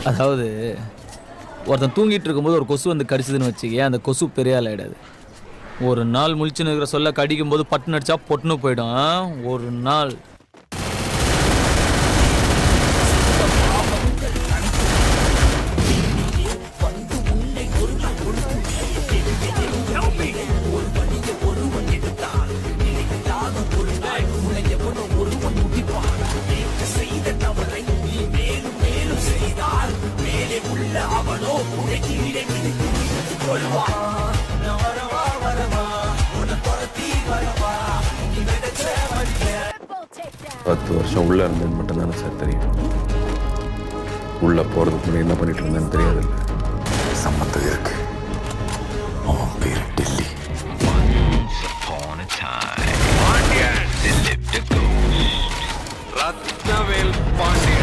அதாவது ஒருத்தன் தூங்கிட்டு இருக்கும்போது ஒரு கொசு வந்து கடிச்சதுன்னு வச்சுக்கேன், அந்த கொசு பெரிய ஆள் ஆயிடாது. ஒரு நாள் முழிச்சுன்னு இருக்கிற சொல்ல கடிக்கும் போது பட்டுன்னு அடிச்சா பொட்டுன்னு போயிடும். ஒரு நாள் பத்து வருஷம் உள்ள இருந்தேன்னு மட்டும்தானே சார் தெரியும். உள்ள போறதுக்கு முன்னாடி என்ன பண்ணிட்டு இருந்தேன்னு தெரியாது. சம்மந்தம் இருக்கு. அவன் பேரு டெல்லி. ரத்னவேல் பாண்டியன்.